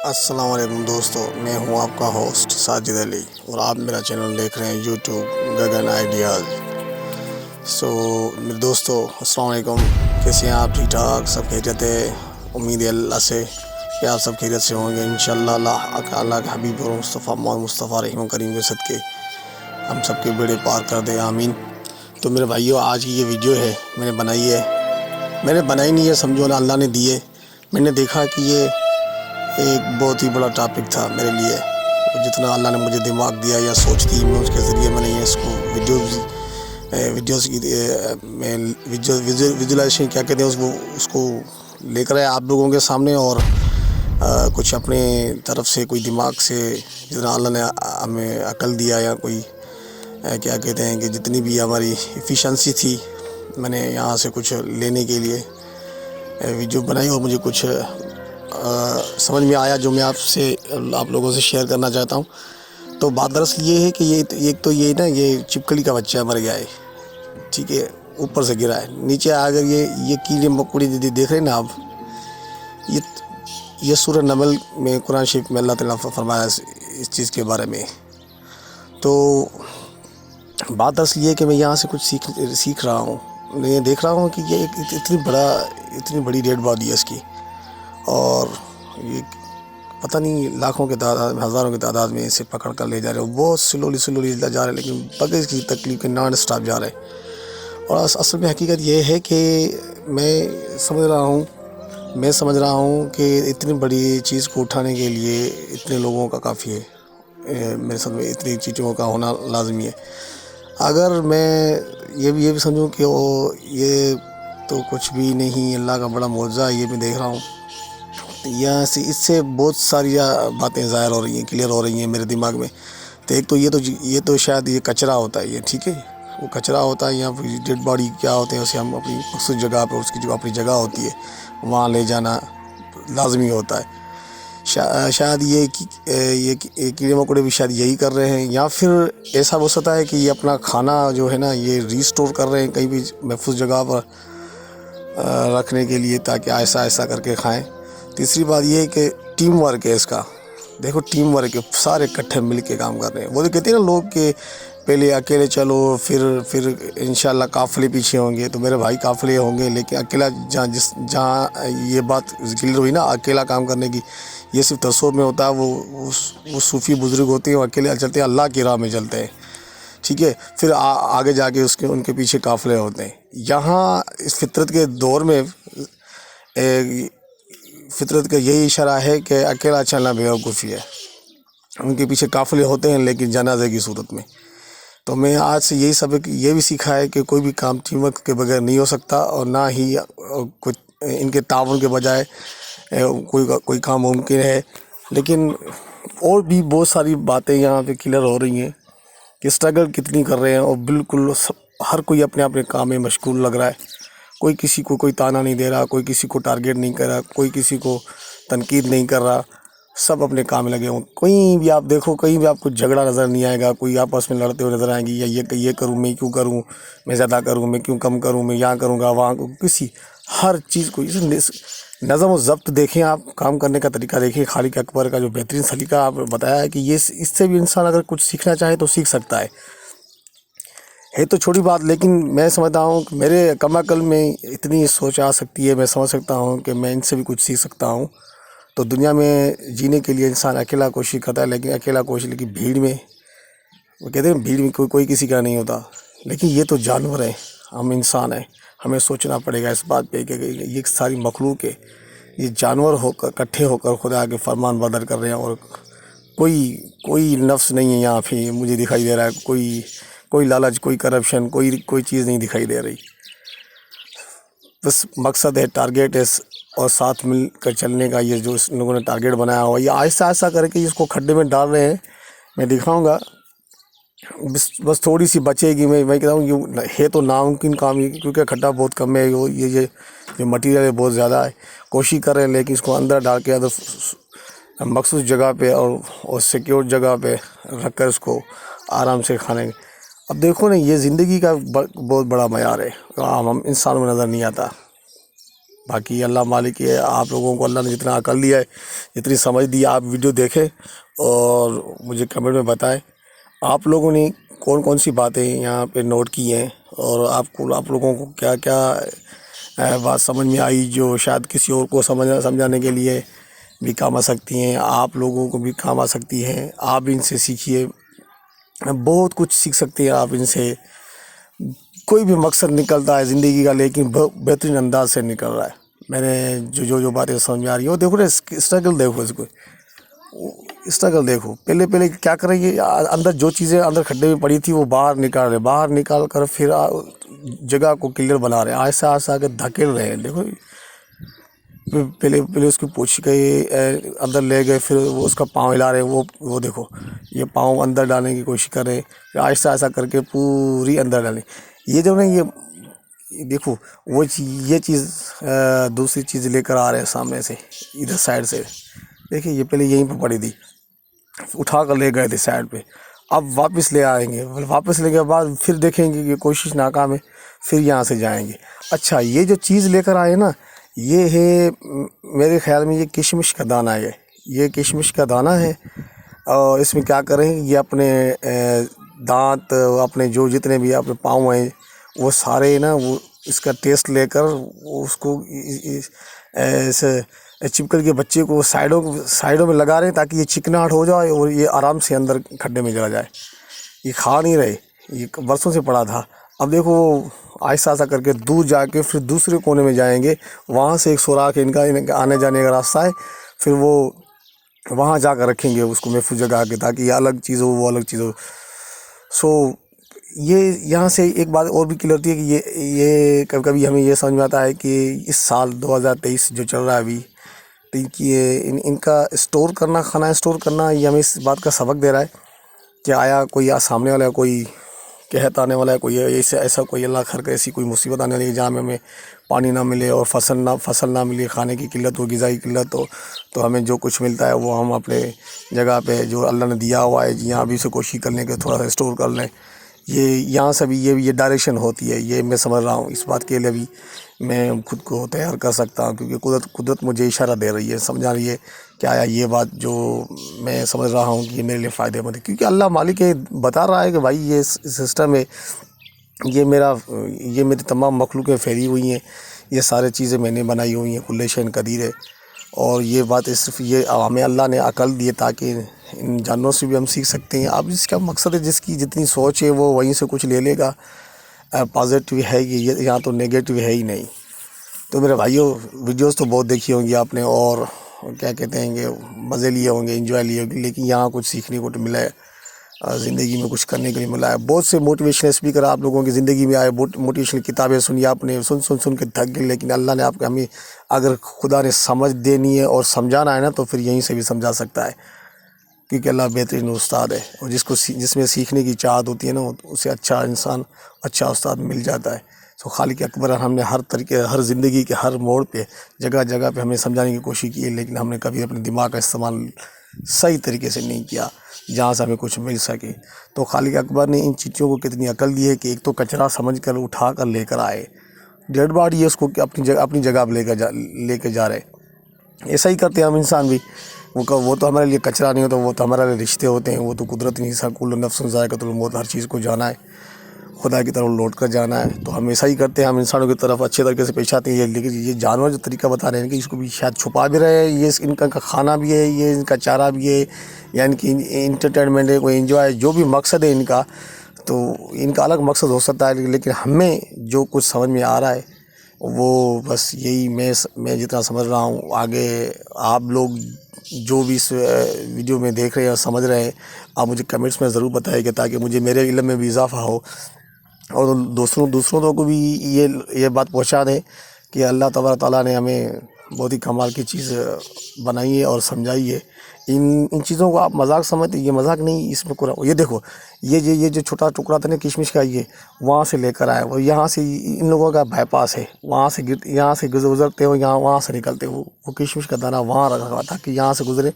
السلام علیکم دوستو، میں ہوں آپ کا ہوسٹ ساجد علی اور آپ میرا چینل دیکھ رہے ہیں یوٹیوب گگن آئیڈیاز۔ میرے دوستو السلام علیکم، کیسے ہیں آپ؟ ٹھیک ٹھاک سب خیریت ہے؟ امید ہے اللہ سے کہ آپ سب خیریت سے ہوں گے انشاءاللہ۔ اللہ کے حبیب اور مصطفیٰ محمد مصطفیٰ رحیم کریم کے صدقے ہم سب کے بیڑے پار کر دے، آمین۔ تو میرے بھائیو، آج کی یہ ویڈیو ہے میں نے بنائی نہیں ہے، سمجھو نا، اللہ نے دی ہے۔ میں نے دیکھا کہ یہ ایک بہت ہی بڑا ٹاپک تھا میرے لیے، جتنا اللہ نے مجھے دماغ دیا یا سوچ دی، میں اس کے ذریعے میں نے اس کو ویژولائزیشن کیا کہتے ہیں اس کو لے کر آیا آپ لوگوں کے سامنے، اور کچھ اپنے طرف سے کوئی دماغ سے جتنا اللہ نے ہمیں عقل دیا یا کوئی کیا کہتے ہیں کہ جتنی بھی ہماری ایفیشنسی تھی، میں نے یہاں سے کچھ لینے کے لیے ویڈیو بنائی اور مجھے کچھ سمجھ میں آیا جو میں آپ لوگوں سے شیئر کرنا چاہتا ہوں۔ تو بات دراصل یہ ہے کہ یہ چپکلی کا بچہ مر گیا ہے، ٹھیک ہے، اوپر سے گرا ہے نیچے۔ اگر یہ کیڑے مکوڑے دیکھ رہے ہیں نا آپ، یہ سورہ نمل میں قرآن شریف میں اللہ تعالیٰ فرمایا اس چیز کے بارے میں۔ تو بات دراصل یہ ہے کہ میں یہاں سے کچھ سیکھ رہا ہوں، میں دیکھ رہا ہوں کہ یہ اتنی بڑی ڈیڈ باڈی ہے اس کی، اور یہ پتہ نہیں لاکھوں کے تعداد میں، ہزاروں کی تعداد میں اسے پکڑ کر لے جا رہے ہیں، بہت سلولی جا رہے ہیں، لیکن بغیر اس کی تکلیف کے نان اسٹاپ جا رہے ہیں۔ اور اصل میں حقیقت یہ ہے کہ میں سمجھ رہا ہوں کہ اتنی بڑی چیز کو اٹھانے کے لیے اتنے لوگوں کا کافی ہے، میرے ساتھ میں اتنی چیزوں کا ہونا لازمی ہے۔ اگر میں یہ بھی سمجھوں کہ یہ تو کچھ بھی نہیں، اللہ کا بڑا معجزہ ہے، یہ میں دیکھ رہا ہوں، یہاں سے اس سے بہت ساری باتیں ظاہر ہو رہی ہیں، کلیئر ہو رہی ہیں میرے دماغ میں۔ تو ایک تو یہ تو شاید یہ کچرا ہوتا ہے، یہ ٹھیک ہے، وہ کچرا ہوتا ہے، یا پھر ڈیڈ باڈی کیا ہوتے ہیں، اسے ہم اپنی مخصوص جگہ پہ، اس کی جو اپنی جگہ ہوتی ہے وہاں لے جانا لازمی ہوتا ہے۔ شاید یہ کیڑے مکوڑے بھی شاید یہی کر رہے ہیں، یا پھر ایسا ہو سکتا ہے کہ یہ اپنا کھانا جو ہے نا یہ ریسٹور کر رہے ہیں کہیں بھی محفوظ جگہ پر رکھنے کے لیے، تاکہ ایسا کر کے کھائیں۔ تیسری بات یہ ہے کہ ٹیم ورک ہے اس کا، دیکھو ٹیم ورک ہے، سارے اکٹھے مل کے کام کر رہے ہیں۔ وہ تو کہتے ہیں نا لوگ کہ پہلے اکیلے چلو، پھر انشاءاللہ قافلے پیچھے ہوں گے، تو میرے بھائی قافلے ہوں گے، لیکن اکیلا جہاں یہ بات کلیئر ہوئی نا اکیلا کام کرنے کی، یہ صرف تصور میں ہوتا ہے۔ وہ صوفی بزرگ ہوتے ہیں، وہ اکیلے چلتے ہیں، اللہ کی راہ میں چلتے ہیں، ٹھیک ہے، پھر آگے جا کے ان کے پیچھے قافلے ہوتے ہیں۔ یہاں اس فطرت کے دور میں فطرت کا یہی اشارہ ہے کہ اکیلا چلنا بیوقوفی ہے، ان کے پیچھے قافلے ہوتے ہیں لیکن جنازے کی صورت میں۔ تو میں آج سے یہی سبق یہ بھی سیکھا ہے کہ کوئی بھی کام ٹیم ورک کے بغیر نہیں ہو سکتا، اور نہ ہی کچھ ان کے تعاون کے بجائے کوئی کام ممکن ہے۔ لیکن اور بھی بہت ساری باتیں یہاں پہ کلیئر ہو رہی ہیں کہ اسٹرگل کتنی کر رہے ہیں، اور بالکل ہر کوئی اپنے کام میں مشغول لگ رہا ہے۔ کوئی کسی کو کوئی تانا نہیں دے رہا، کوئی کسی کو ٹارگیٹ نہیں کر رہا، کوئی کسی کو تنقید نہیں کر رہا، سب اپنے کام میں لگے ہوں۔ کہیں بھی آپ دیکھو، کہیں بھی آپ کو جھگڑا نظر نہیں آئے گا، کوئی آپس میں لڑتے ہوئے نظر آئیں گی، یا یہ کروں میں کیوں کروں، میں زیادہ کروں میں کیوں کم کروں، میں یہاں کروں گا وہاں، ہر چیز کو نظم و ضبط دیکھیں، آپ کام کرنے کا طریقہ دیکھیں۔ خالق اکبر کا جو بہترین سلیقہ آپ بتایا ہے کہ اس سے بھی انسان اگر کچھ سیکھنا چاہے تو سیکھ سکتا ہے تو چھوٹی بات، لیکن میں سمجھتا ہوں کہ میرے کم عقل میں اتنی سوچ آ سکتی ہے، میں سمجھ سکتا ہوں کہ میں ان سے بھی کچھ سیکھ سکتا ہوں۔ تو دنیا میں جینے کے لیے انسان اکیلا کوشش کرتا ہے، لیکن بھیڑ میں، وہ کہتے ہیں بھیڑ میں کوئی کسی کا نہیں ہوتا، لیکن یہ تو جانور ہیں، ہم انسان ہیں، ہمیں سوچنا پڑے گا اس بات پہ کہ یہ ساری مخلوق ہے، یہ جانور ہو کر اکٹھے ہو کر خدا کے فرمان بردار کر رہے ہیں، اور کوئی نفس نہیں ہے یہاں پہ مجھے دکھائی دے رہا ہے، کوئی لالچ، کوئی کرپشن، کوئی چیز نہیں دکھائی دے رہی۔ بس مقصد ہے، ٹارگیٹ ہے، اور ساتھ مل کر چلنے کا۔ یہ جو اس لوگوں نے ٹارگیٹ بنایا ہوا، یہ آہستہ کر کے اس کو کھڈے میں ڈال رہے ہیں، میں دکھاؤں گا، بس تھوڑی سی بچے گی۔ میں کہتا ہوں یہ ہے تو ناممکن کام، کیونکہ کھڈا بہت کم ہے، یہ مٹیریل ہے بہت زیادہ ہے، کوشش کر رہے ہیں، لیکن اس کو اندر ڈال کے مخصوص جگہ پہ اور سیکیور جگہ پہ رکھ کر اس کو آرام سے کھانے۔ اب دیکھو نا، یہ زندگی کا بہت بڑا معیار ہے، ہم انسانوں میں نظر نہیں آتا۔ باقی اللہ مالک ہے، آپ لوگوں کو اللہ نے جتنا عقل دیا ہے، جتنی سمجھ دی ہے، آپ ویڈیو دیکھیں اور مجھے کمنٹ میں بتائیں آپ لوگوں نے کون کون سی باتیں یہاں پہ نوٹ کی ہیں، اور آپ لوگوں کو کیا کیا بات سمجھ میں آئی جو شاید کسی اور کو سمجھانے کے لیے بھی کام آ سکتی ہیں، آپ لوگوں کو بھی کام آ سکتی ہیں۔ آپ ان سے سیکھیے، بہت کچھ سیکھ سکتے ہیں آپ ان سے۔ کوئی بھی مقصد نکلتا ہے زندگی کا، لیکن بہترین انداز سے نکل رہا ہے۔ میں نے جو باتیں سمجھ میں آ رہی ہیں وہ دیکھو نا، اسٹرگل دیکھو، اس کو اسٹرگل دیکھو۔ پہلے کیا کر رہی ہے، اندر جو چیزیں اندر کھڈے میں پڑی تھی وہ باہر نکال کر پھر جگہ کو کلیئر بنا رہے ہیں، آہستہ آہستہ آگے دھکیل رہے ہیں۔ دیکھو پہلے اس کی پوچھ کے اندر لے گئے، پھر وہ اس کا پاؤں ہلا رہے ہیں، وہ دیکھو یہ پاؤں اندر ڈالنے کی کوشش کر رہے ہیں، پھر آہستہ آہستہ کر کے پوری اندر ڈالیں۔ یہ جو نا یہ دیکھو یہ چیز دوسری چیز لے کر آ رہے ہیں سامنے سے، ادھر سائڈ سے۔ دیکھیں یہ پہلے یہیں پہ پڑی تھی، اٹھا کر لے گئے تھے سائڈ پہ، اب واپس لے آئیں گے، واپس لے کے بعد پھر دیکھیں گے کہ کوشش ناکام ہے، پھر یہاں سے جائیں گے۔ اچھا یہ جو چیز لے کر آئے نا، یہ ہے میرے خیال میں یہ کشمش کا دانہ ہے، یہ کشمش کا دانہ ہے۔ اور اس میں کیا کریں، یہ اپنے دانت، اپنے جو جتنے بھی اپنے پاؤں ہیں وہ سارے نا، وہ اس کا ٹیسٹ لے کر اس کو ایسے چپکل کے بچے کو سائڈوں میں لگا رہے ہیں تاکہ یہ چکناہٹ ہو جائے اور یہ آرام سے اندر کھڈے میں چلا جائے۔ یہ کھا نہیں رہے، یہ برسوں سے پڑا تھا۔ اب دیکھو آہستہ آہستہ کر کے دور جا کے پھر دوسرے کونے میں جائیں گے، وہاں سے ایک سوراخ ان کا آنے جانے کا راستہ ہے، پھر وہ وہاں جا کر رکھیں گے اس کو محفوظ جگہ کے، تاکہ یہ الگ چیز ہو وہ الگ چیز ہو۔ سو یہ یہاں سے ایک بات اور بھی کلیئر ہوتی ہے کہ یہ کبھی کبھی ہمیں یہ سمجھ میں آتا ہے کہ اس سال 2023 جو چل رہا ہے ابھی، ان کا اسٹور کرنا، کھانا اسٹور کرنا، یہ ہمیں اس بات کا سبق دے رہا ہے کہ آیا کوئی سامنے والا کوئی قحط آنے والا ہے، کوئی ایسا کوئی اللہ خیر کرے ایسی کوئی مصیبت آنے والی ہے جہاں ہمیں پانی نہ ملے اور فصل نہ ملے، کھانے کی قلت ہو، غذائی قلت ہو، تو ہمیں جو کچھ ملتا ہے وہ ہم اپنے جگہ پہ جو اللہ نے دیا ہوا ہے یہاں بھی سے کوشش کرنے کے تھوڑا سا اسٹور کر لیں۔ یہ یہاں سے بھی یہ ڈائریکشن ہوتی ہے، یہ میں سمجھ رہا ہوں۔ اس بات کے لیے بھی میں خود کو تیار کر سکتا ہوں، کیونکہ قدرت مجھے اشارہ دے رہی ہے، سمجھا رہی ہے کہ آیا یہ بات جو میں سمجھ رہا ہوں کہ یہ میرے لیے فائدہ مند ہے، کیونکہ اللہ مالک ہے، بتا رہا ہے کہ بھائی یہ سسٹم ہے، یہ میری تمام مخلوقیں پھیلی ہوئی ہیں، یہ سارے چیزیں میں نے بنائی ہوئی ہیں، کل شیء قدیر ہے۔ اور یہ بات صرف یہ ہمیں اللہ نے عقل دی ہے تاکہ ان جانوروں سے بھی ہم سیکھ سکتے ہیں۔ اب اس کا مقصد ہے جس کی جتنی سوچ ہے وہ وہیں سے کچھ لے لے گا، پازیٹیو ہے یہ، یہاں تو نیگیٹو ہے ہی نہیں۔ تو میرے بھائیوں ویڈیوز تو بہت دیکھی ہوں گی آپ نے، اور کیا کہتے ہیں کہ مزے لیے ہوں گے، انجوائے لیے ہوں گے، لیکن یہاں کچھ سیکھنے کو ملا ہے، زندگی میں کچھ کرنے کے لیے ملا ہے۔ بہت سے موٹیویشنل اسپیکر آپ لوگوں کی زندگی میں آئے، موٹیویشنل کتابیں سنی آپ نے، سن کے تھک گئے، لیکن اللہ نے آپ کو، ہمیں اگر خدا نے سمجھ دینی ہے اور سمجھانا ہے نا تو پھر یہیں سے بھی سمجھا سکتا ہے، کیونکہ اللہ بہترین استاد ہے، اور جس میں سیکھنے کی چاہت ہوتی ہے نا اسے اچھا انسان، اچھا استاد مل جاتا ہے۔ سو خالق اکبر ہم نے ہر طریقے، ہر زندگی کے ہر موڑ پہ، جگہ جگہ پہ ہمیں سمجھانے کی کوشش کی ہے، لیکن ہم نے کبھی اپنے دماغ کا استعمال صحیح طریقے سے نہیں کیا جہاں سے ہمیں کچھ مل سکے۔ تو خالق اکبر نے ان چیزوں کو کتنی عقل دی ہے کہ ایک تو کچرا سمجھ کر اٹھا کر لے کر آئے، ڈیڈ باڈی ہے اس کو اپنی جگہ پہ لے کے جا رہے۔ ایسا ہی کرتے ہیں ہم انسان بھی، وہ تو ہمارے لیے کچرا نہیں ہوتا، وہ تو ہمارے لیے رشتے ہوتے ہیں، وہ تو قدرت نہیں، کل نفس ذائقۃ الموت، ہر چیز کو جانا ہے، خدا کی طرف لوٹ کر جانا ہے۔ تو ہم ایسا ہی کرتے ہیں، ہم انسانوں کی طرف اچھے طریقے سے پیش آتے ہیں، لیکن یہ جانور جو طریقہ بتا رہے ہیں کہ اس کو بھی شاید چھپا بھی رہے ہیں، یہ ان کا کھانا بھی ہے، یہ ان کا چارہ بھی ہے، یا ان کی انٹرٹینمنٹ ہے، کوئی انجوائے، جو بھی مقصد ہے ان کا، تو ان کا الگ مقصد ہو سکتا ہے، لیکن ہمیں جو کچھ سمجھ میں آ رہا ہے وہ بس یہی، میں جتنا سمجھ رہا ہوں، آگے آپ لوگ جو بھی اس ویڈیو میں دیکھ رہے ہیں اور سمجھ رہے ہیں، آپ مجھے کمنٹس میں ضرور بتائیں گے تاکہ مجھے میرے علم میں بھی اضافہ ہو، اور دوسروں کو بھی یہ بات پہنچا دیں کہ اللہ تبارک تعالیٰ نے ہمیں بہت ہی کمال کی چیز بنائی ہے اور سمجھائی ہے۔ ان چیزوں کو آپ مذاق سمجھتے، یہ مذاق نہیں، اس میں یہ دیکھو، یہ جو چھوٹا ٹکڑا تھا نا کشمش کا، یہ وہاں سے لے کر آئے، وہ یہاں سے ان لوگوں کا بائی پاس ہے، یہاں سے گزرتے ہو، وہاں سے نکلتے ہو، وہ کشمش کا دانہ وہاں رکھا ہوا تھا کہ یہاں سے گزرے